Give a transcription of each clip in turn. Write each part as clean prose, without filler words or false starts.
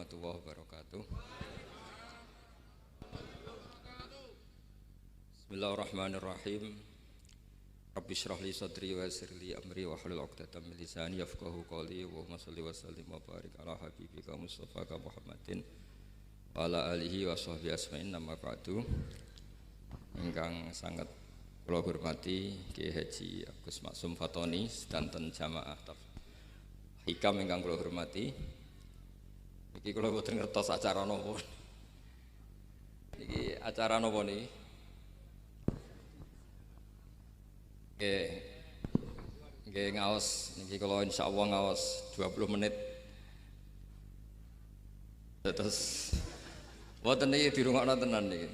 warahmatullahi wabarakatuh. Bismillahirrahmanirrahim. Rabbi shrah li sadri wa yassir li amri wa hlul 'uqdatam min lisani yafqahu qawli wa shalli wa sallim wa barik ala habibika Mustafa Muhammadin wa ala alihi wa sahbihi asma'in nama ba'du. Ingkang sangat kula hormati Kiai Haji Agus Maksum Fatoni sedanten jamaah hikam ingkang kula hormati. Iki kula boten ngertos acara napa. Iki acara napa niki? Nggih ngaos niki kula insyaallah ngaos 20 menit. Terus boten niki dirungokno tenan niki.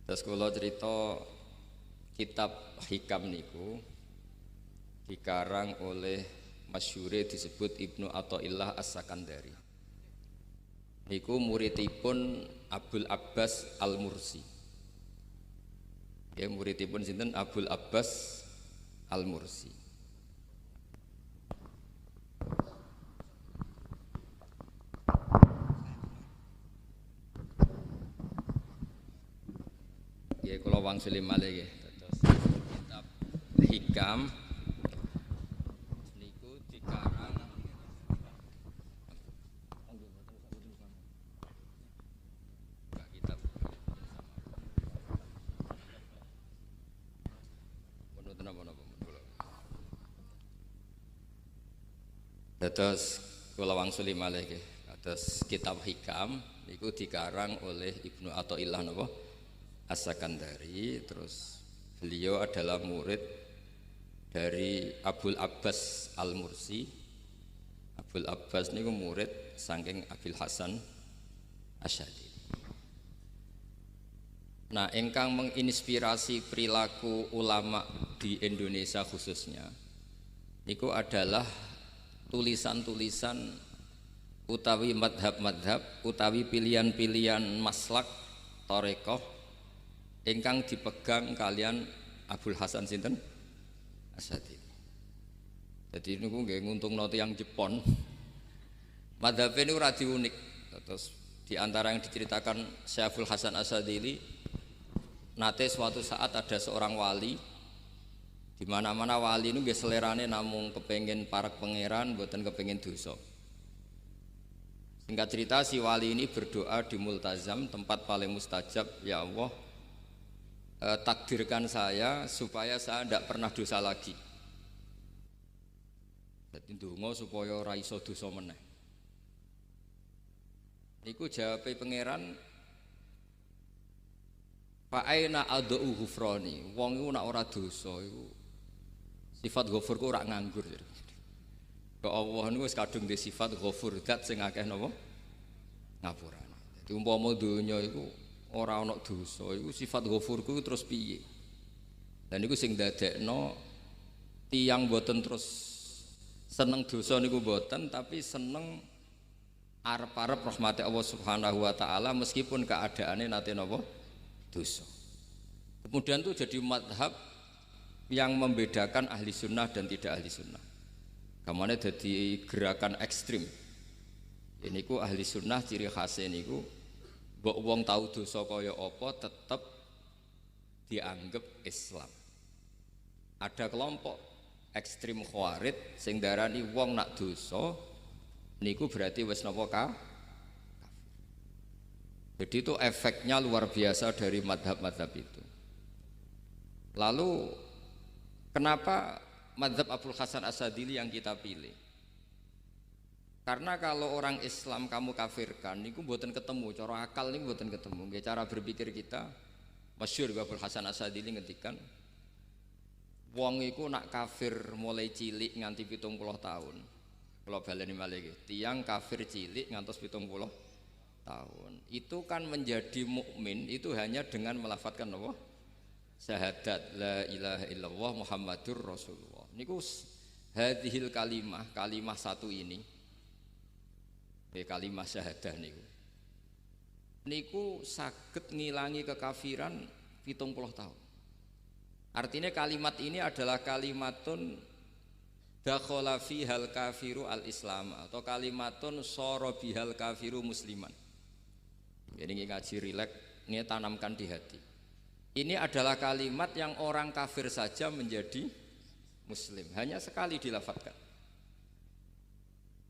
Terus kula cerita kitab hikam niku dikarang oleh masyhure disebut Ibnu Athaillah As-Sakandari. Niku muridipun Abul Abbas Al-Mursi. Ya muridipun sinten Abul Abbas Al-Mursi. Ya kula wangsuli malih nggih dados kitab hikam niku dikarang dados kula wangsuli malih nggih dados kitab hikam niku dikarang oleh Ibnu Athaillah napa As-Sakandari. Terus beliau adalah murid dari Abul Abbas Al-Mursi. Abul Abbas niku murid saking Abil Hasan Asy'ari. Nah, ingkang menginspirasi perilaku ulama di Indonesia khususnya niku adalah tulisan-tulisan utawi madhab-madhab utawi pilihan-pilihan maslak thariqah ingkang dipegang kalian Abul Hasan sinten Asy'ari. Jadi niku nggih nguntungno tiyang Jepon. Madhab ini ora unik. Terus di antara yang diceritakan Syekh Abul Hasan Asy'ari, nate suatu saat ada seorang wali, di mana-mana wali itu nggih selerane namung kepengin parak pangeran, mboten kepengin dosa. Singkat cerita si wali ini berdoa di multazam, tempat paling mustajab, ya Allah, takdirkan saya supaya saya tidak pernah dosa lagi. Jadi ndonga supaya ora iso dosa meneh. Niku jawabe pangeran, fa aina adau ghufrani. Wong iku nek ora dosa iku sifat ghafur ku ora nganggur. Kok Allah niku wis kadung di sifat ghafur, zat sing akeh napa ngapurane. Dadi umpama donya iku ora ana dosa iku sifat ghafurku terus piye? Dan niku sing dadekno tiyang boten terus seneng dosa niku boten, tapi seneng arep-arep rahmati Allah Subhanahu wa taala meskipun keadaane nate napa dosa. Kemudian itu jadi madhab yang membedakan ahli sunnah dan tidak ahli sunnah. Kamane jadi gerakan ekstrim. Ini ku ahli sunnah ciri khasnya niku mbok wong tahu dosa kaya apa tetap dianggap Islam. Ada kelompok ekstrim khawarij sing darani wong nak dosa niku berarti wis napa kafir. Jadi itu efeknya luar biasa dari madhab-madhab itu. Lalu kenapa madhab Abul Hasan Asy'ari yang kita pilih? Karena kalau orang Islam kamu kafirkan niku mboten ketemu, cara akal niku mboten ketemu. Nggih cara berpikir kita masyhur Abul Hasan Asy'ari ngendikan wong iku nak kafir mulai cilik nganti 70 tahun. Kula baleni malih nggih, tiyang kafir cilik ngantos 70 tahun. Itu kan menjadi mukmin itu hanya dengan melafadzkan apa? Syahadat la ilaha illallah Muhammadur Rasulullah. Niku hadhil kalimah satu ini. Kalimah syahadah niku saged ngilangi kekafiran 70 tahun. Artinya kalimat ini adalah kalimatun dakhala fihal kafiru al-islam atau kalimatun sara bihal kafiru musliman. Jadi ngaji rileks, ini tanamkan di hati. Ini adalah kalimat yang orang kafir saja menjadi muslim, hanya sekali dilafadzkan.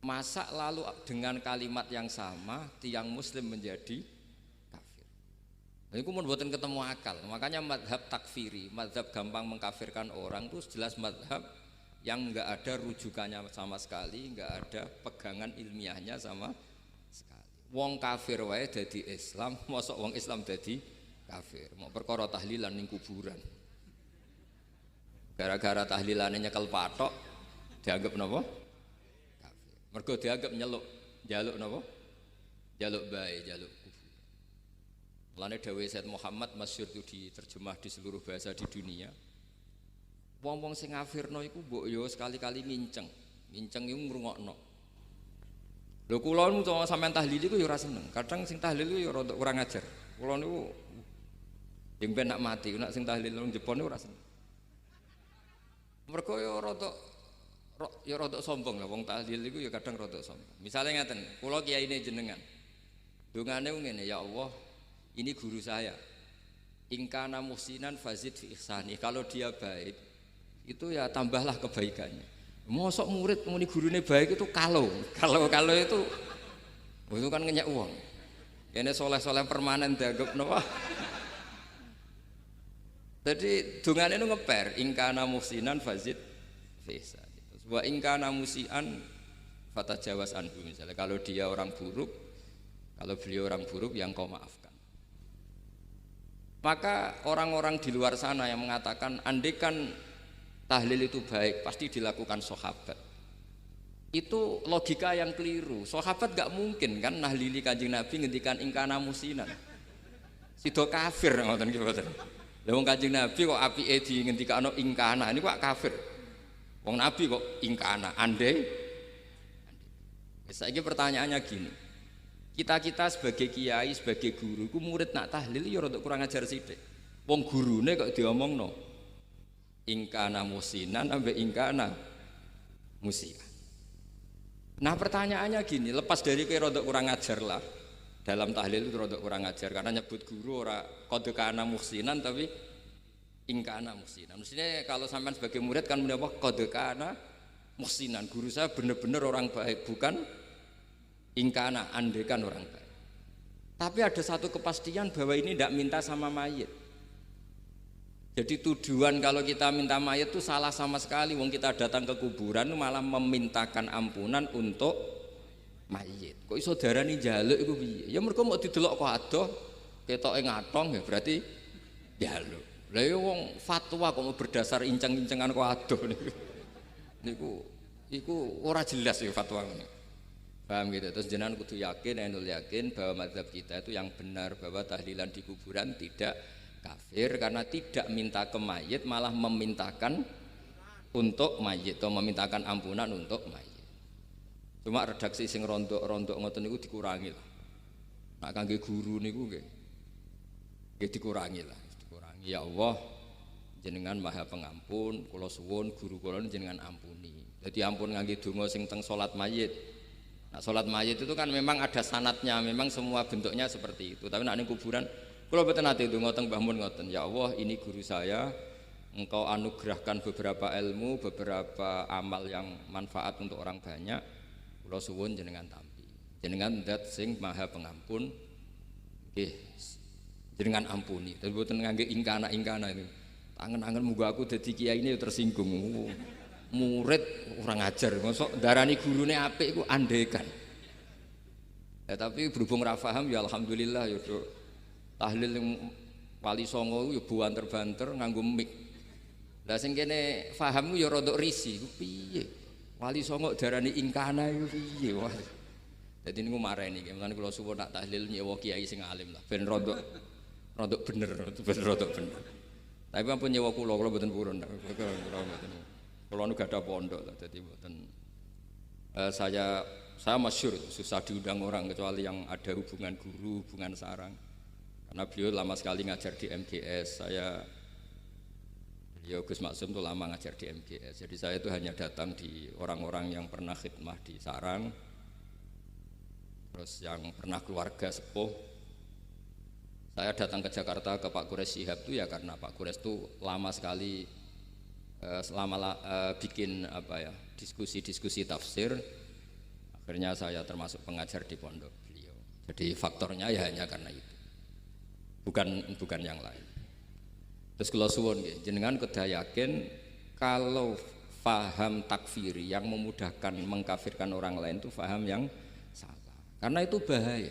Masa lalu dengan kalimat yang sama tiang muslim menjadi kafir. Ini pun buatan ketemu akal. Makanya madhab takfiri, madhab gampang mengkafirkan orang itu jelas madhab yang enggak ada rujukannya sama sekali, enggak ada pegangan ilmiahnya sama sekali. Wong kafir wae dadi Islam, mosok wong Islam dadi kafir. Mau perkara tahlilan ning kuburan. Gara-gara tahlilane nyekel patok dianggap napa? Kafir. Mergo dianggap njaluk napa? Jaluk bae, jaluk kuburan. Mulane dawuh Said Muhammad masyhur itu diterjemah di seluruh bahasa di dunia. Wong-wong sing ngafirno iku mbok yo sekali-kali nginceng iku ngrungokno. Lho kula nu sampean tahlil iku yo ora seneng. Kadang sing tahlil iku yo rada kurang ajar. Kula niku yang ben nak mati, nak sing tahlil nang Jepun niku ora seneng. Mergo yo rada sombong lah wong tahlil iku yo kadang rada sombong. Misale ngaten, kula kiyaine jenengan. Dongane ngene, ya Allah, ini guru saya. Ingkana muhsinan fazid fi ihsani. Kalau dia baik itu ya tambahlah kebaikannya. Mosok murid muni gurune baik itu kalau itu kan ngenyek uang. Ini soleh-soleh permanen dianggap napa? Jadi dongane itu ngeper ingkana muhsinan fazid fisa. Wa ingkana musian fatajawas anhu. Misalnya kalau dia orang buruk, kalau beliau orang buruk yang kau maafkan. Maka orang-orang di luar sana yang mengatakan andekan tahlil itu baik pasti dilakukan sahabat, itu logika yang keliru. Sahabat gak mungkin kan nahlili Kanjeng Nabi ngendikan ingkana musinan, sido kafir ngoten nggih mboten. Lah wong Kanjeng Nabi kok apike di ngendikano ingkana ini kok kafir. Wong Nabi kok ingkana andai. Saiki pertanyaannya gini, kita sebagai kiai, sebagai guru, ku murid nak tahlil ya rada kurang ajar sithik. Wong gurune kok diomongno ingkana musinan ambek ingkana musian. Nah pertanyaannya gini, lepas dari kira rada kurang ajar lah, dalam tahlil itu rada kurang ajar karena nyebut guru ora qad kana musinan tapi ingkana musinan. Maksudnya kalau sampean sebagai murid kan menapa qad kana musinan, guru saya benar-benar orang baik, bukan ingkana andekan orang baik. Tapi ada satu kepastian bahwa ini tidak minta sama mayit. Jadi tujuan kalau kita minta mayit itu salah sama sekali. Wong kita datang ke kuburan malah memintakan ampunan untuk mayit. Kok iso darani njaluk iku piye? Ya mergo mau didelok kok adoh, ketoke ngatong ya berarti njaluk. Lah ya wong fatwa kok mau berdasar inceng-incengan kok adoh niku. Iku ora jelas ya fatwa ngene. Paham gitu. Terus jenengan kudu yakin, enul yakin bahwa mazhab kita itu yang benar bahwa tahlilan di kuburan tidak kafir karena tidak minta ke mayit malah memintakan untuk mayit atau memintakan ampunan untuk mayit. Cuma redaksi sing rontok-rontok ngoten niku dikurangi lah. Nak kangge guru niku nggih dikurangi lah, dikurangi. Ya Allah, jenengan Maha Pengampun, kula suwun guru kula jenengan ampuni. Jadi ampun ngangge donga sing teng salat mayit. Nah, salat mayit itu kan memang ada sanatnya, memang semua bentuknya seperti itu. Tapi nak ning kuburan kalau betul nanti itu ngotong bangun ngoten, ya Allah ini guru saya, engkau anugerahkan beberapa ilmu, beberapa amal yang manfaat untuk orang banyak. Kula suwun jenengan tampi, jenengan dat sing Maha Pengampun, jenengan ampuni. Tapi betul ngangge ingkana itu, tangan muga aku dadi kiai ini tersinggung. Murid orang ajar, masuk darani gurune apik iku andekan. Ya tapi berhubung ra paham ya alhamdulillah ya tahlil yang Wali Songo ya banter-banter nganggo mik. Lah sing kene paham ya rada risi, piye? Wali Songo darani ingkana iku piye wae. Dadi niku mareni iki, mulane kula suwun nak tahlil nyewa kiai sing alim lah ben rada bener, ben rada bener. Tapi ampun nyewa kula mboten purun. Kula nu gadah pondok dadi mboten saya masyhur susah diundang orang kecuali yang ada hubungan guru, hubungan sarang. Karena beliau lama sekali ngajar di MGS, saya Ya Gus Maksum itu lama ngajar di MGS. Jadi saya itu hanya datang di orang-orang yang pernah khidmah di sarang, terus yang pernah keluarga sepuh. Saya datang ke Jakarta ke Pak Quraisy Shihab itu ya karena Pak Quraisy itu lama sekali bikin diskusi-diskusi tafsir. Akhirnya saya termasuk pengajar di pondok beliau. Jadi faktornya ya hanya karena itu, bukan yang lain. Terus kula suwun nggih, jenengan kedah yakin kalau faham takfiri yang memudahkan mengkafirkan orang lain itu faham yang salah. Karena itu bahaya.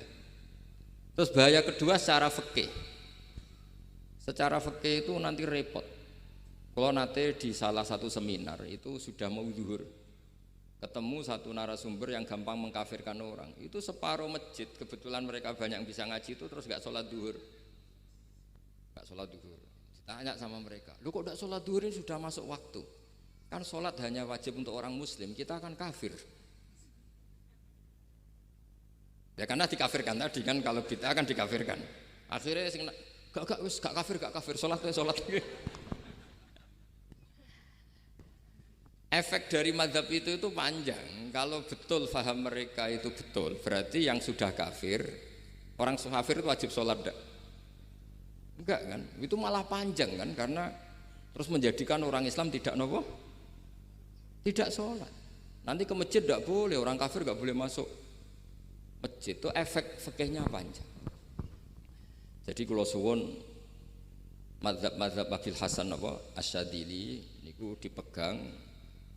Terus bahaya kedua secara fikih. Secara fikih itu nanti repot. Kalau nanti di salah satu seminar itu sudah mau zuhur, ketemu satu narasumber yang gampang mengkafirkan orang. Itu separuh masjid, kebetulan mereka banyak yang bisa ngaji itu terus gak sholat zuhur. Gak sholat zuhur. Tanya sama mereka, lu kok tidak sholat duhur ini sudah masuk waktu? Kan sholat hanya wajib untuk orang muslim, kita akan kafir. Ya karena dikafirkan tadi kan, kalau kita akan dikafirkan. Akhirnya gak kafir, sholat. Efek dari mazhab itu panjang. Kalau betul faham mereka itu betul, berarti yang sudah kafir, orang kafir itu wajib sholat enggak? Enggak kan, itu malah panjang kan, karena terus menjadikan orang Islam tidak tidak sholat. Nanti ke masjid tidak boleh, orang kafir tidak boleh masuk masjid. Itu efek fikihnya panjang. Jadi kalau suwun mazhab Abil Hasan Asyadzili niku dipegang.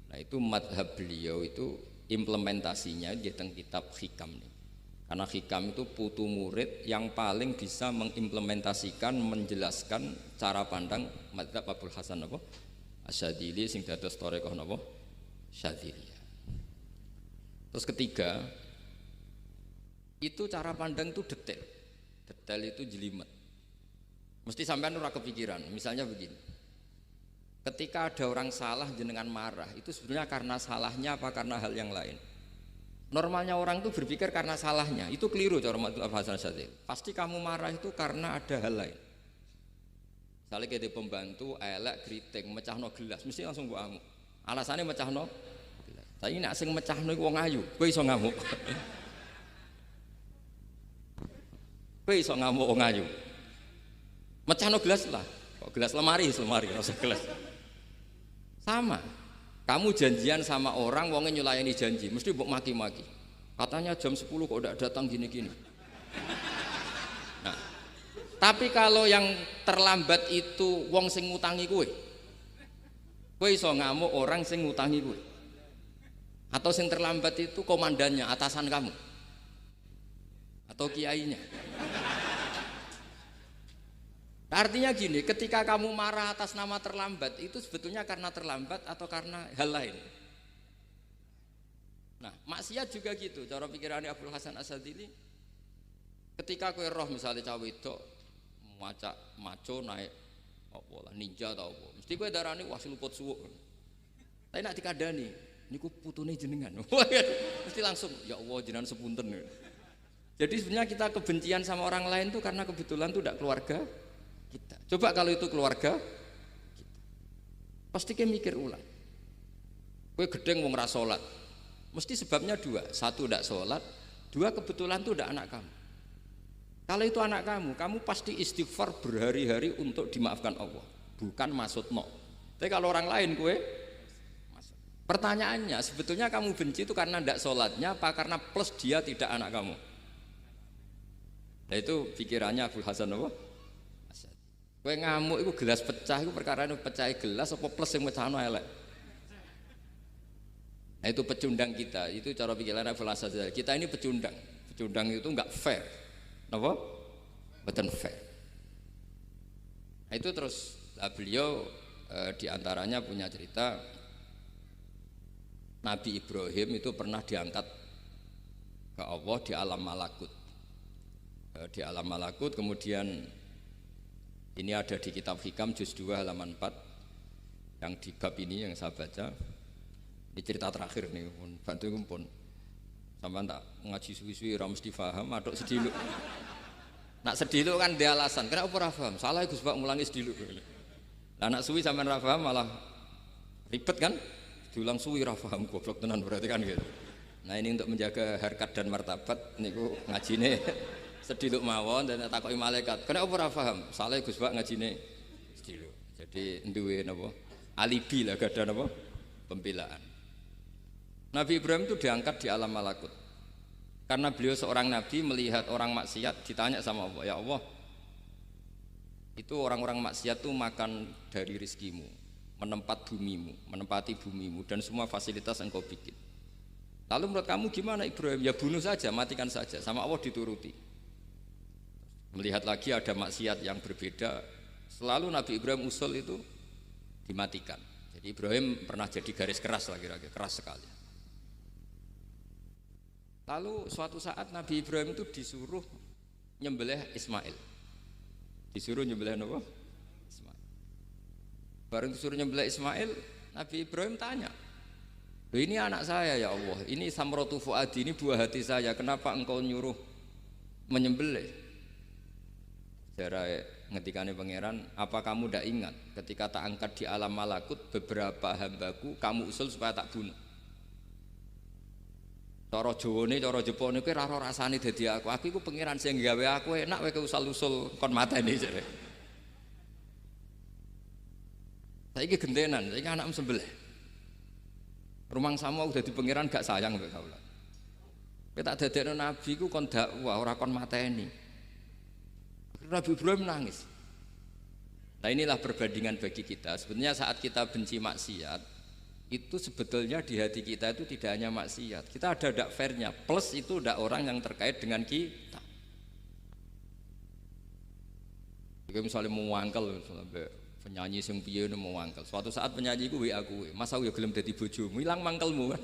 Nah itu mazhab beliau itu implementasinya di teng kitab Hikam nih. Karena hikam itu putu murid yang paling bisa mengimplementasikan, menjelaskan cara pandang mazhab Abul Hasan Asyadzili sing dados thariqah Syadziliyah. Terus ketiga, itu cara pandang itu detail. Detail itu jelimet. Mesti sampean ora kepikiran. Misalnya begini. Ketika ada orang salah jenengan marah, itu sebenarnya karena salahnya apa karena hal yang lain? Normalnya orang itu berpikir karena salahnya, itu keliru cara Abul Hasan Asyadzili. Pasti kamu marah itu karena ada hal lain. Misalnya kayak pembantu, elek, keriting, mecahno gelas, mesti langsung gua ngamuk. Alasannya mecahno gelas. Tapi nek sing mecahno iku wong ayu, kowe iso ngamuk. Kowe iso ngamuk wong ayu. Mecahno gelas lah. Kok gelas lemari, rasa gelas. Sama. Kamu janjian sama orang, wongnya nyulayani janji, mesti mbok maki-maki. Katanya jam 10 kok udah datang gini-gini. Nah, tapi kalau yang terlambat itu wong sing ngutangi kowe iso ngamuk orang sing ngutangi kowe. Atau sing terlambat itu komandannya, atasan kamu. Atau kiainya. Artinya gini, ketika kamu marah atas nama terlambat itu sebetulnya karena terlambat atau karena hal lain. Nah, maksiat juga gitu. Cara pikirannya Abul Hasan Asyadzili, ketika kowe roh misalnya cawe itu maco naik apa lah ninja atau apa, mesti kowe darani wah luput suwuk. Tapi nak dikandani, niku putune jenengan. Mesti langsung ya Allah jenengan sepunten. Jadi sebenarnya kita kebencian sama orang lain tuh karena kebetulan tuh tidak keluarga kita. Coba kalau itu keluarga kita, pasti kita mikir ulang. Kowe gedeng wong ra salat, mesti sebabnya dua. Satu tidak sholat, dua kebetulan itu tidak anak kamu. Kalau itu anak kamu pasti istighfar berhari-hari untuk dimaafkan Allah, bukan maksud no. Tapi kalau orang lain kue, pertanyaannya sebetulnya kamu benci itu karena tidak sholatnya apa karena plus dia tidak anak kamu? Nah itu pikirannya Abul Hasan Kue ngamuk itu gelas pecah itu perkara itu pecah gelas apa plus yang mecahno elek. Nah itu pecundang kita, itu cara pikiran Abul Hasan. Kita ini pecundang itu enggak fair. Napa? Betul fair. Nah itu terus beliau diantaranya punya cerita Nabi Ibrahim itu pernah diangkat ke Allah di alam malakut. Di alam malakut kemudian ini ada di kitab Hikam juz 2 halaman 4 yang di bab ini yang saya baca. Ini cerita terakhir nih, bantu pun. Sampai tak ngaji suwi-suwi ra mesti paham, aduk sediluk. Nak sediluk kan dia alasan, kenapa ora paham? Salah Gus Pak mulangi sediluk. Lah anak suwi sampean ra paham malah ribet kan? Diulang suwi ra paham goblok tenan berarti kan gitu. Nah ini untuk menjaga harkat dan martabat niku ngajine sediluk mawon dan takoki malaikat. Kenapa ora paham? Saleh Gus Bak ngajine sediluk. Jadi duwe napa? Alibi lah gak ada napa? Pembelaan. Nabi Ibrahim itu diangkat di alam malakut. Karena beliau seorang nabi melihat orang maksiat ditanya sama Allah, ya Allah, itu orang-orang maksiat itu makan dari rizkimu, menempati bumimu dan semua fasilitas yang kau bikin. Lalu menurut kamu gimana Ibrahim? Ya bunuh saja, matikan saja. Sama Allah dituruti. Melihat lagi ada maksiat yang berbeda, selalu Nabi Ibrahim usul itu dimatikan. Jadi Ibrahim pernah jadi garis keras lah kira-kira, keras sekali. Lalu suatu saat Nabi Ibrahim itu disuruh nyembelih Ismail. Disuruh nyembelih apa? Ismail. Baru disuruh nyembelih Ismail, Nabi Ibrahim tanya, loh ini anak saya ya Allah, ini samratu fuadi, ini buah hati saya, kenapa engkau nyuruh menyembelih? Sejarah ngetikane pangeran, apa kamu tidak ingat ketika tak angkat di alam malakut beberapa hambaku kamu usul supaya tak bunuh? Cara Jawane, cara Jepone kowe ora rasane dadi aku. Aku iku pangeran sing gawe aku enak kowe usul-usul kon mateni jare. Saiki gentenan, saiki anakmu sembelih. Rumangsamu udah di pangeran gak sayang mbek kawula. Kowe tak dadekno nabi ku kon dakwah ora kon mateni. Nabi Ibrahim nangis. Nah inilah perbandingan bagi kita. Sebenarnya saat kita benci maksiat, itu sebetulnya di hati kita itu tidak hanya maksiat. Kita ada dak fairnya. Plus itu dak orang yang terkait dengan kita. Jika misalnya mau wangkel, misalnya penyanyi sing piye mau wangkel. Suatu saat penyanyi ku WA kuwe, "Mas aku ya gelem dadi bojomu, ilang mangkelmu." Kan?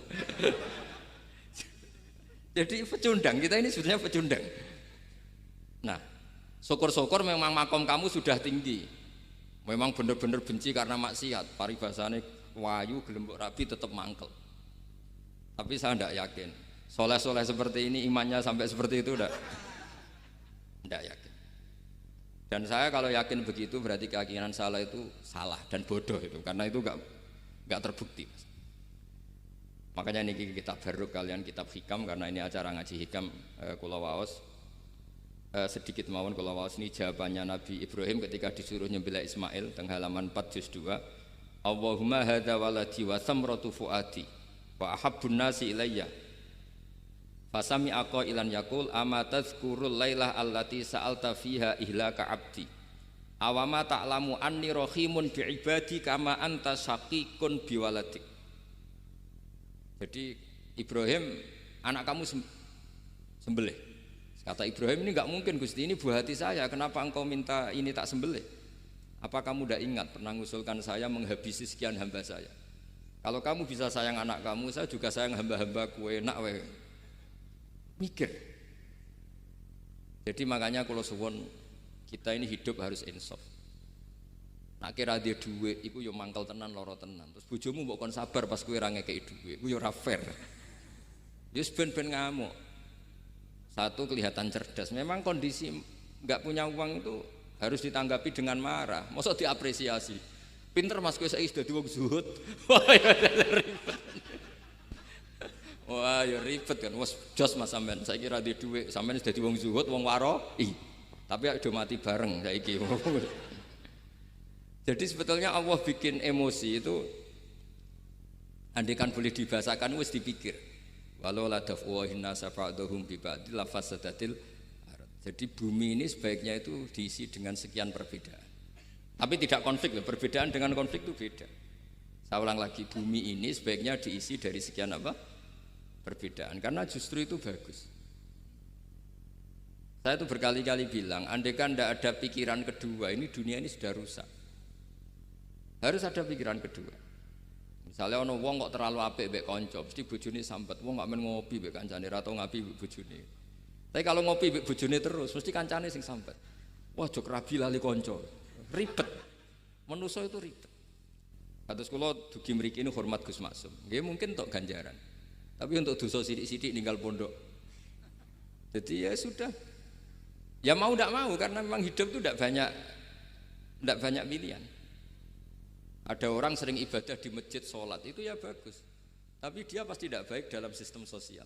Jadi pecundang, kita ini sebetulnya pecundang. Nah, syukur-syukur memang makom kamu sudah tinggi. Memang benar-benar benci karena maksiat. Paribasane wayu gelem mbok rabi tetap mangkel. Tapi saya tidak yakin. Soleh-soleh seperti ini imannya sampai seperti itu tidak yakin. Dan saya kalau yakin begitu berarti keyakinan salah itu salah dan bodoh itu karena itu enggak terbukti. Makanya ini kitab baru kalian kitab hikam karena ini acara ngaji hikam kula waos sedikit mawon kula waos ini jawabannya Nabi Ibrahim ketika disuruh nyembelih Ismail teng halaman 4 juz 2. Allahumma hadza waladi wa samratu fuadi wa ahabbun nasi ilayya fasami aqailan yaqul ama tazkurul lailah allati sa'alta fiha ihlaka abdi awama ta'lamu anni rahimun bi ibadi kama anta syaqiqun biwaladik. Jadi Ibrahim anak kamu sembelih. Kata Ibrahim ini enggak mungkin Gusti, ini buah hati saya, kenapa engkau minta ini tak sembelih? Apa kamu tidak ingat pernah mengusulkan saya menghabisi sekian hamba saya? Kalau kamu bisa sayang anak kamu, saya juga sayang hamba-hamba kue enak we. Mikir. Jadi makanya kalau suwon kita ini hidup harus insaf. Nak kira dia duit, iku yo mangkel tenan loro tenan. Terus bojomu mbok kon sabar pas kue ra ngekeki duit, iku yo ora fair. Yo ben-ben ngamuk. Satu kelihatan cerdas. Memang kondisi nggak punya uang itu harus ditanggapi dengan marah, masa diapresiasi. Pinter mas kowe saiki dadi wong zuhud. Wah ya ribet. Wah ya ribet kan. Wes jos mas sampean saiki ra duwe dhuwit, sampean dadi wong zuhud, wong waro. Tapi do mati bareng saiki. Jadi sebetulnya Allah bikin emosi itu andikan boleh dibahasakan wis dipikir. Walau la dafwa hinna safa'dhum bi ba'dil lafasadatil. Jadi bumi ini sebaiknya itu diisi dengan sekian perbedaan. Tapi tidak konflik, perbedaan dengan konflik itu beda. Saya ulang lagi, bumi ini sebaiknya diisi dari sekian apa? Perbedaan, karena justru itu bagus. Saya itu berkali-kali bilang, andaikan tidak ada pikiran kedua, ini dunia ini sudah rusak. Harus ada pikiran kedua. Misalnya ono wong kok terlalu apik mbek kanca, mesti bojone sambat, wong gak men ngopi mbek kancane, ra tau ngapi mbek bojone. Tapi kalau ngopi mbek bojone terus, mesti kancane sing sambat. Wah, jok rabi lali kanca. Ribet. Manusa itu ribet. Kados kula dugi mriki ini hormat Gus Maksum. Nggih mungkin tok ganjaran. Tapi untuk dosa sithik-sithik ninggal pondok. Jadi ya sudah. Ya mau tidak mau karena memang hidup itu tidak banyak pilihan. Ada orang sering ibadah di masjid sholat itu ya bagus, tapi dia pasti tidak baik dalam sistem sosial.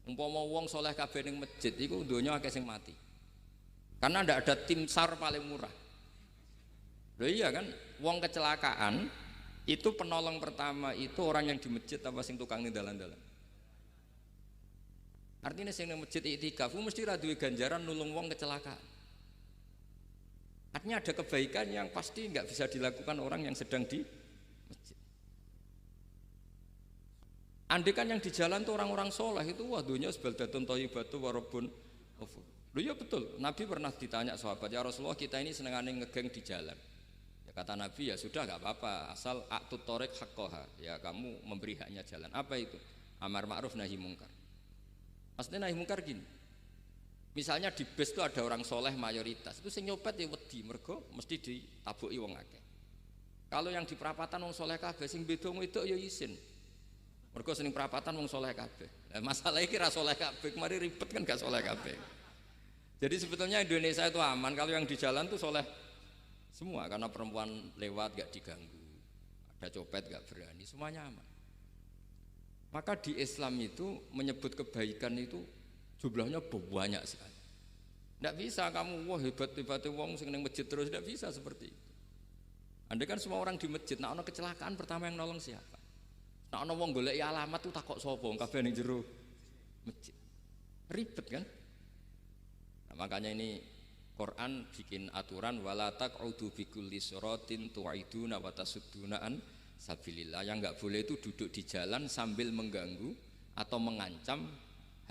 Umpama wong soleh kabeh ning masjid itu donya akeh sing mati. Karena tidak ada tim SAR paling murah. Loh iya kan, wong kecelakaan itu penolong pertama itu orang yang di masjid apa sing tukang ning dalan-dalan. Artinya sing ning masjid iktikaf mesti ra duwe ganjaran nulung wong kecelakaan. Artinya ada kebaikan yang pasti nggak bisa dilakukan orang yang sedang di masjid. Andai kan yang di jalan tuh orang-orang soleh itu wah dunya sebaldatun thayyibatu wa rabbun ghafur. Loh ya betul, Nabi pernah ditanya sahabat, ya Rasulullah kita ini senengane ngegeng di jalan. Ya kata Nabi ya sudah nggak apa-apa, asal a'tut thoriq haqqaha, ya kamu memberi haknya jalan. Apa itu? Amar ma'ruf nahi mungkar. Maksudnya nahi mungkar gini. Misalnya di bus itu ada orang soleh mayoritas, itu sing nyopet ya wedi mergo mesti ditabuki wong akeh. Kalau yang di perapatan wong soleh kabeh sing beda itu ya isin. Mergo sing perapatan wong soleh kabeh. Nah, masalah iki ra soleh kabeh, kemari ribet kan gak soleh kabeh. Jadi sebetulnya Indonesia itu aman kalau yang di jalan tuh soleh semua karena perempuan lewat gak diganggu, ada copet gak berani, semuanya aman. Maka di Islam itu menyebut kebaikan itu jumlahnya banyak sekali. Tidak bisa kamu wah hebat-hebatnya wong sing ning masjid terus, tidak bisa seperti itu. Andai kan semua orang di masjid, nah ono kecelakaan pertama yang nolong siapa? Nah ono wong goleki alamat tuh takok sapa wong kabeh ning jero masjid. Ribet kan? Nah, makanya ini Quran bikin aturan wala taq'udu bikulli siratin tu'iduna wa tasudduna an sabilillah. Yang enggak boleh itu duduk di jalan sambil mengganggu atau mengancam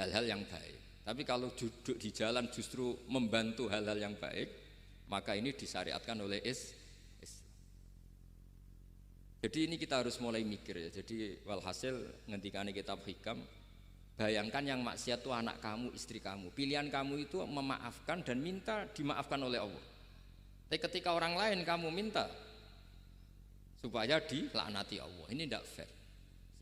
hal-hal yang baik. Tapi kalau duduk di jalan justru membantu hal-hal yang baik, maka ini disyariatkan oleh Islam. Jadi ini kita harus mulai mikir ya. Jadi walhasil ngendikane kitab Hikam, bayangkan yang maksiat itu anak kamu, istri kamu. Pilihan kamu itu memaafkan dan minta dimaafkan oleh Allah. Tapi ketika orang lain kamu minta supaya dilaknati Allah, ini tidak fair.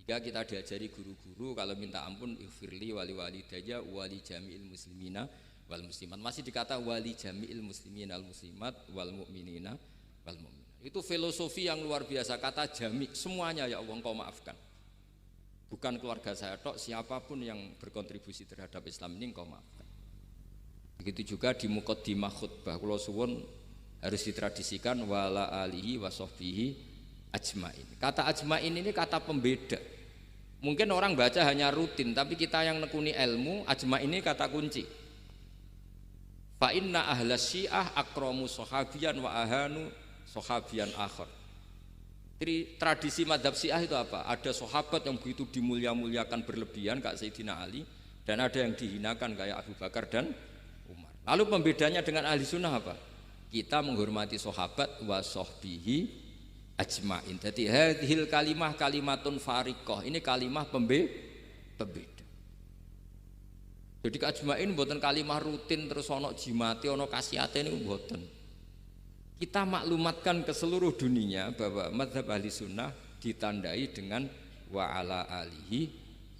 Jika kita diajari guru-guru kalau minta ampun ighfirli wali walidayya wali jami'il muslimina wal muslimat. Masih dikata wali jami'il muslimina wal muslimat wal mu'minina wal mu'minat. Itu filosofi yang luar biasa, kata jami' semuanya ya Allah engkau maafkan. Bukan keluarga saya tok, siapapun yang berkontribusi terhadap Islam ini engkau maafkan. Begitu juga di muqaddimah khutbah kula suwun harus ditradisikan wala alihi wa sahbihi ajmain. Kata ajmain ini kata pembeda. Mungkin orang baca hanya rutin, tapi kita yang nekuni ilmu, ajmain ini kata kunci. Fa inna ahlas syiah akramu sahabiyan wa ahanu sahabiyan akhir. Jadi tradisi madhab syiah itu apa? Ada sahabat yang begitu dimulia-muliakan berlebihan kayak Sayyidina Ali, dan ada yang dihinakan kayak Abu Bakar dan Umar. Lalu pembedanya dengan ahli sunnah apa? Kita menghormati sahabat wa sahbihi ajmain. Jadi hadhil kalimah kalimatun fariqah. Ini kalimah pembeda. Jadi ajmain buatan kalimah rutin terus ono jimati ono kasiate ini buatan. Kita maklumatkan ke seluruh dunia bahwa mazhab ahli sunnah ditandai dengan wa ala alihi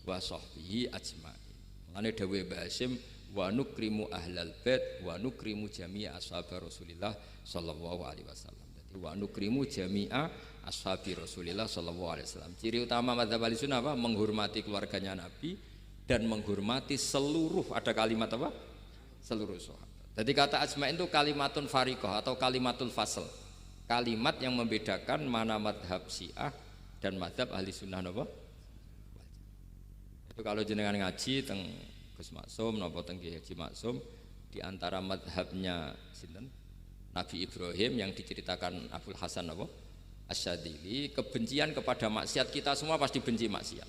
wa sahbihi ajmain. Mengenai dawuh Mbah Hasyim wa nukrimu ahlal bait wa nukrimu jami'a ashabi Rasulillah sallallahu alaihi wasallam. Jadi wa nukrimu jami'a ashabi Rasulillah sallallahu alaihi wasallam. Ciri utama mazhab ahli sunnah apa? Menghormati keluarganya Nabi dan menghormati seluruh, ada kalimat apa? Seluruh sahabat. Jadi kata ajma'in itu kalimatun fariqah atau kalimatul fasl, kalimat yang membedakan mana madhab syiah dan madhab ahli sunnah apa? Itu kalau jenengan ngaji teng Gus Maksum napa teng Kiai Haji Maksum, di antara madhabnya sinten Nabi Ibrahim yang diceritakan Abdul Hasan apa? Asyadili, kebencian kepada maksiat, kita semua pasti benci maksiat.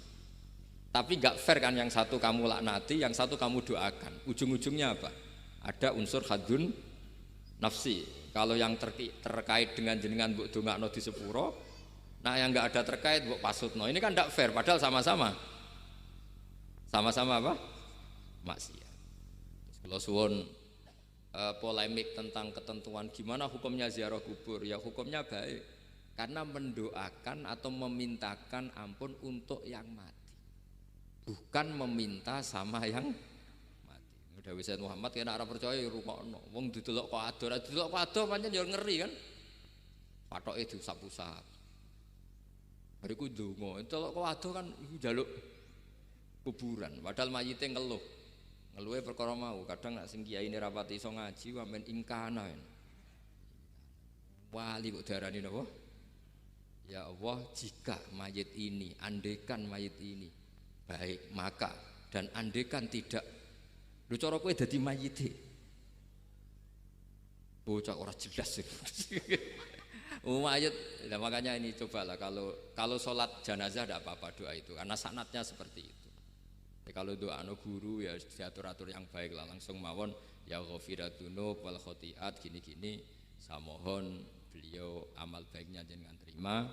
Tapi gak fair kan, yang satu kamu laknati, yang satu kamu doakan. Ujung-ujungnya apa? Ada unsur hadun nafsi. Kalau yang terkait dengan jenengan mbok dongakno di sepuro, nah yang enggak ada terkait mbok pasutno. Ini kan tidak fair, padahal sama-sama apa? Maksiat. Kalau suwun polemik tentang ketentuan gimana hukumnya ziarah kubur, ya hukumnya baik karena mendoakan atau memintakan ampun untuk yang mati, bukan meminta sama yang Dawuh Sayyid Muhammad kena ora percaya ya rungokno. Wong didelok kok ado, ora didelok kok ado pancen ya ngeri kan. Patoke diusap-usap. Bariku ndonga, entuk kok ado kan iku njaluk kuburan, padahal mayite ngeluh. Ngeluhe perkara mau, kadang nek sing kiyaine rapati iso ngaji wamen ingkana. Wali kok diarani napa? Ya Allah, jika mayit ini, andekan mayit ini baik, maka dan andekan tidak. Lho cara kowe dadi mayite. Bocah ora jelas. Mayit, nah makanya ini cobalah kalau sholat jenazah tidak apa-apa doa itu karena sanatnya seperti itu. Ya, kalau doa guru ya diatur-atur yang baik lah langsung mawon ya ghafiratunu wal khotiat gini-gini saya mohon beliau amal baiknya jenengan terima,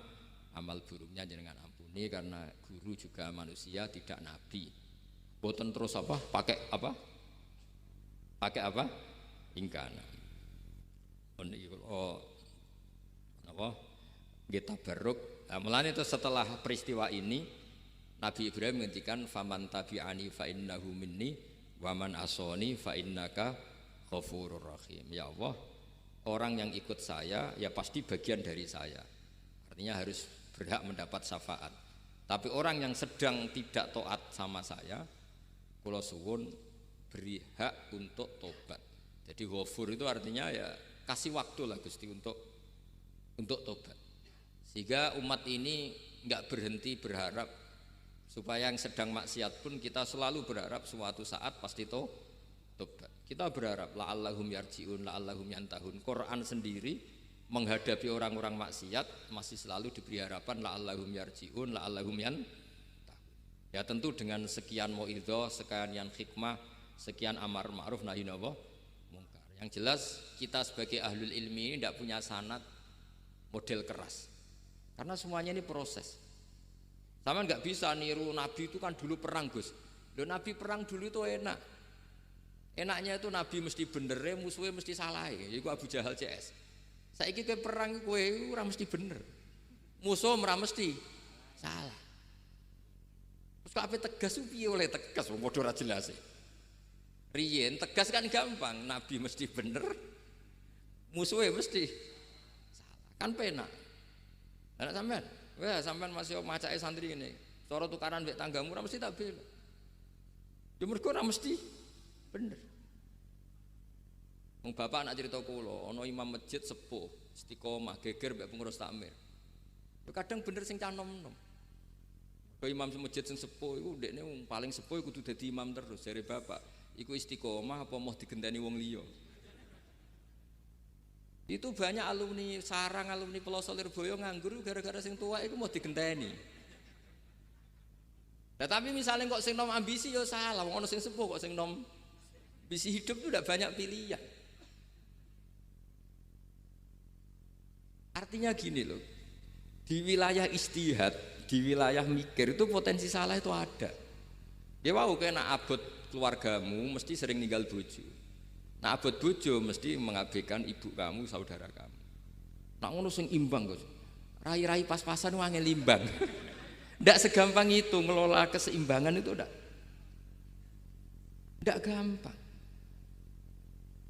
amal buruknya jenengan ampuni karena guru juga manusia tidak nabi. Boten terus apa? Pakai apa? Ingkana. Oh, apa? Kita beruk. Nah, mulanya itu setelah peristiwa ini Nabi Ibrahim menghentikan faman tabi'ani fa innahu minni wa man asoni fa innaka ghafurur rahim. Ya Allah, orang yang ikut saya ya pasti bagian dari saya. Artinya harus berhak mendapat syafaat. Tapi orang yang sedang tidak taat sama saya, kula suwun beri hak untuk tobat. Jadi ghafur itu artinya ya kasih waktu lah Gusti untuk tobat. Sehingga umat ini enggak berhenti berharap supaya yang sedang maksiat pun kita selalu berharap suatu saat pasti tobat. Kita berharap la'allahum yarji'un, la'allahum yantahun. Quran sendiri menghadapi orang-orang maksiat masih selalu diberi harapan la'allahum yarji'un, la'allahum yantahun. Ya tentu dengan sekian mauidhah, sekian hikmah, sekian amar ma'ruf nahi mungkar. Yang jelas kita sebagai ahlul ilmi ini tidak punya sanad model keras. Karena semuanya ini proses. Sama nggak bisa niru Nabi itu kan dulu perang Gus. Loh Nabi perang dulu itu enak. Enaknya itu Nabi mesti bener, musuhnya mesti salah. Iku Abu Jahal CS. Saiki kowe perang kowe ora mesti bener. Musuh ora mesti salah. Terus kok ape tegas piye oleh tegas wong padha ora jelas. Riyen tegas kan gampang, Nabi mesti bener. Musuhnya mesti salah. Kan penak. Anak sampean wah, sampean masih macake santri ngene. Cara tukaran mbek tanggamu ora mesti tak bela. Ya mergo ora mesti bener. Wong bapak nak cerita kula, ana imam masjid sepuh, istiqomah geger mbek pengurus takmir. Ya kadang bener sing canom-nom. Kok imam masjid sing sepuh iku ndekne wong paling sepuh kudu dadi imam terus jare bapak. Iku istiqomah apa mau digenteni wong liya? Itu banyak alumni sarang, alumni Pelosok Lirboyo nganggur gara-gara sing tua itu mau digenteni. Nah, tapi misalnya kok sing nom ambisi ya salah, wong ono sing sepuh kok sing nom ambisi hidup itu udah banyak pilihan. Artinya gini loh, di wilayah istihad, di wilayah mikir itu potensi salah itu ada. Ya wow, kena abot keluargamu mesti sering ninggal bojo. Nah abot bojo mesti mengabaikan ibu kamu, saudara kamu. Nak ngono sing imbang Gus. Rai-rai pas-pasan wangel imbang. Ndak segampang itu ngelola keseimbangan itu ndak gampang.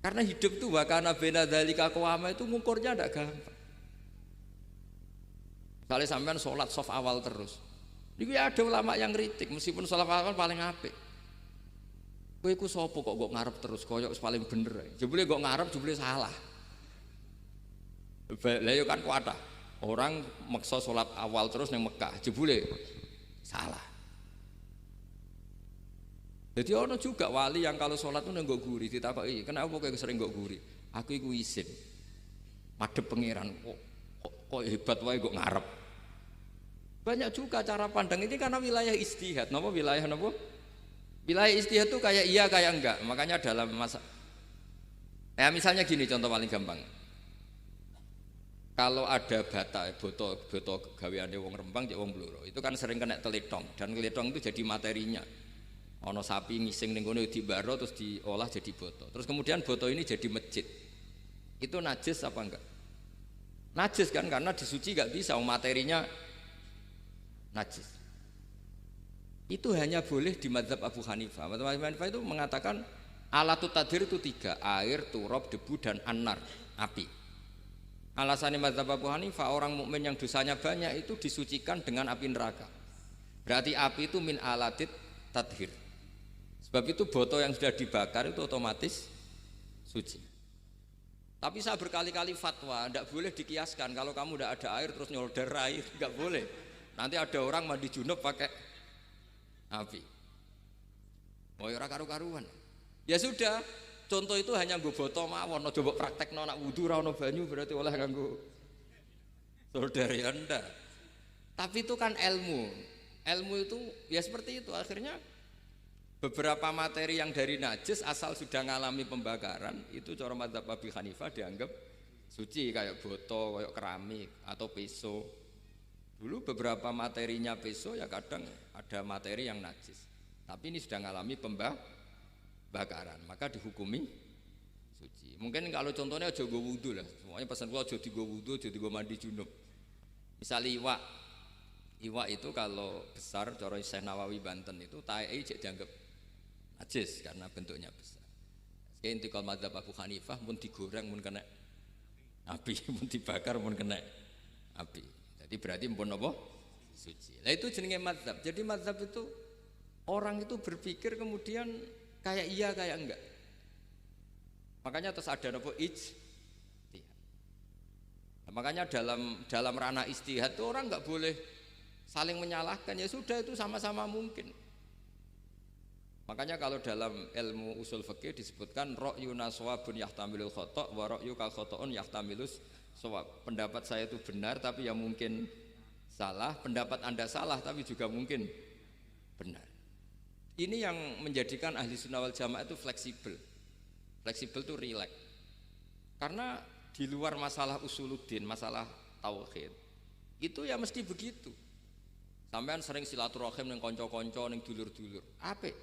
Karena hidup itu wakana bena dzalika qawama itu ngukurnya ndak gampang. Misalnya sampean sholat soft awal terus. Ini ada ulama yang kritik meskipun sholat awal paling apik. Kowe iku sapa kok ngarep terus koyok paling bener. Jebule kok ngarep jebule salah. Lah yo kan kuatah. Orang maksa sholat awal terus nang Mekah, jebule salah. Jadi ono juga wali yang kalau sholat itu nang nggo guri ditakoki, "Kenapa kowe sering nggo guri?" Aku iku isin. Madhep pangeran kok hebat wae kok ngarep. Banyak juga cara pandang ini karena wilayah istihad. Napa wilayah napa? Wilayah istihad itu kayak iya kayak enggak. Makanya dalam masa misalnya gini contoh paling gampang. Kalau ada boto gaweane wong Rembang cek wong Blora, itu kan sering kena teletong dan teletong itu jadi materinya. Ono sapi ngising ning kono dibaro terus diolah jadi boto. Terus kemudian boto ini jadi masjid. Itu najis apa enggak? Najis kan karena disuci enggak bisa, materinya najis. Itu hanya boleh di mazhab Abu Hanifah. Abu Hanifah itu mengatakan alatut tadhir itu 3, air, turab, debu dan anar, api. Alasannya mazhab Abu Hanifah, orang mukmin yang dosanya banyak itu disucikan dengan api neraka. Berarti api itu min alatit tathir. Sebab itu botol yang sudah dibakar itu otomatis suci. Tapi saya berkali-kali fatwa, tidak boleh dikiaskan. Kalau kamu tidak ada air terus nyolder air, nggak boleh. Nanti ada orang mandi junub pakai api. Mau ora karu-karuan. Ya sudah, contoh itu hanya nggo botol mawon, coba praktekno nak wudu ra ono banyu berarti oleh nganggo solder ya ndak. Tapi itu kan ilmu. Ilmu itu ya seperti itu akhirnya. Beberapa materi yang dari najis asal sudah mengalami pembakaran itu cara mazhab Abu Hanifah dianggap suci, kayak botol, kayak keramik atau peso. Dulu beberapa materinya peso ya kadang ada materi yang najis. Tapi ini sudah mengalami pembakaran, maka dihukumi suci. Mungkin kalau contohnya aja go wudu lah. Semuanya pesan gua aja digo wudu, aja digo mandi junub. Misal iwak. Iwak itu kalau besar cara Syekh Nawawi Banten itu tae cek dianggap najis karena bentuknya besar. Sekian intikal mazhab Abu Hanifah pun digoreng pun kena api, pun dibakar pun kena api. Jadi berarti pun apa? Suci. Nah itu jenenge mazhab. Jadi mazhab itu orang itu berpikir kemudian kayak iya kayak enggak. Makanya terus ada apa ijtihad. Nah, makanya dalam ranah ijtihad itu orang enggak boleh saling menyalahkan, ya sudah itu sama-sama mungkin. Makanya kalau dalam ilmu usul fikih disebutkan ra'yuna shawabun yahtamilul khata' wa ra'yuka khata'un yahtamilus shawab. Pendapat saya itu benar tapi ya mungkin salah, pendapat Anda salah tapi juga mungkin benar. Ini yang menjadikan ahli sunnah wal jamaah itu fleksibel. Fleksibel itu rileks. Karena di luar masalah usuluddin, masalah tauhid, itu ya mesti begitu. Sampean sering silaturahim ning kanca-kanca ning dulur-dulur. Apik.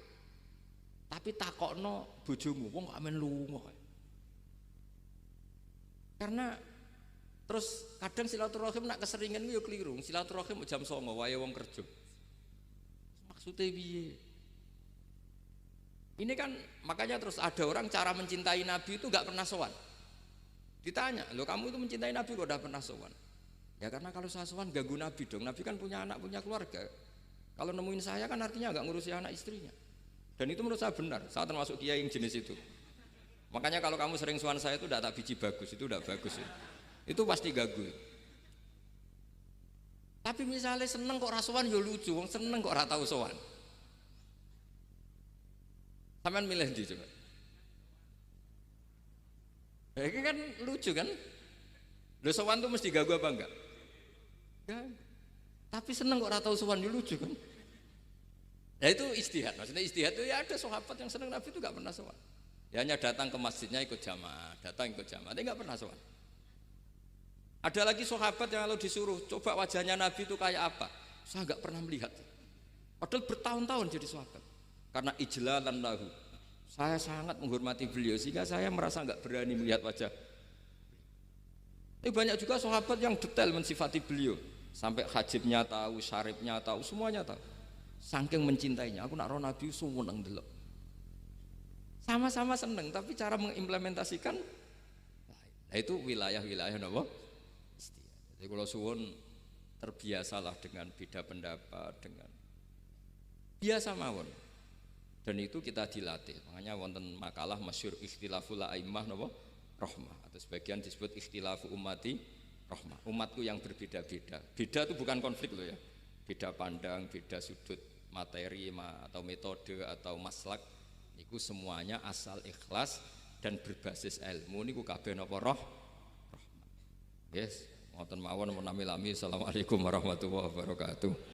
Tapi takokno bojomu, wong kok amen lunga. Karena terus kadang silaturahim nak keseringan yo keliru. Silaturahim jam 09.00 wae wong kerja. Maksudnya piye? Ini kan makanya terus ada orang cara mencintai Nabi itu enggak pernah sowan. Ditanya, "Loh kamu itu mencintai Nabi kok udah pernah sowan?" Ya karena kalau saya sowan ganggu Nabi dong. Nabi kan punya anak, punya keluarga. Kalau nemuin saya kan artinya enggak ngurusi anak istrinya. Dan itu menurut saya benar, saya termasuk kiai yang jenis itu. Makanya kalau kamu sering sowan saya itu tidak tak biji bagus, itu tidak bagus. Itu pasti gagu. Tapi misalnya seneng kok rasuan ya lucu, wong seneng kok ora tau sowan. Sampean milih ndi coba? Ini kan lucu kan? Lho sowan tuh mesti gagu apa enggak? Ya. Tapi seneng kok ora tau sowan ya lucu kan? Nah itu ijtihad, maksudnya ijtihad itu ya ada sahabat yang senang Nabi itu gak pernah sowan. Ya hanya datang ke masjidnya ikut jamaah, tapi gak pernah sowan. Ada lagi sahabat yang kalau disuruh coba wajahnya Nabi itu kayak apa, saya gak pernah melihat. Padahal bertahun-tahun jadi sahabat. Karena ijlalan lahu, saya sangat menghormati beliau sehingga saya merasa gak berani melihat wajah. Ini banyak juga sahabat yang detail mensifati beliau, sampai hajibnya tahu, syaribnya tahu, semuanya tahu. Saking mencintainya, aku nak roh Nabi seneng delok. Sama-sama seneng, tapi cara mengimplementasikan, nah itu wilayah-wilayah napa? Jadi kalau suwun terbiasalah dengan beda pendapat, dengan biasa mawon. Dan itu kita dilatih. Makanya wonten makalah masyhur ikhtilaful a'immah napa? Rahmah. Atau sebagian disebut ikhtilafu ummati rahmah. Umatku yang berbeda-beda. Beda itu bukan konflik loh ya. Beda pandang, beda sudut materi atau metode atau maslak niku semuanya asal ikhlas dan berbasis ilmu niku kabeh napa rahmah. Yes, ngoten mawon menami lami. Assalamualaikum warahmatullahi wabarakatuh.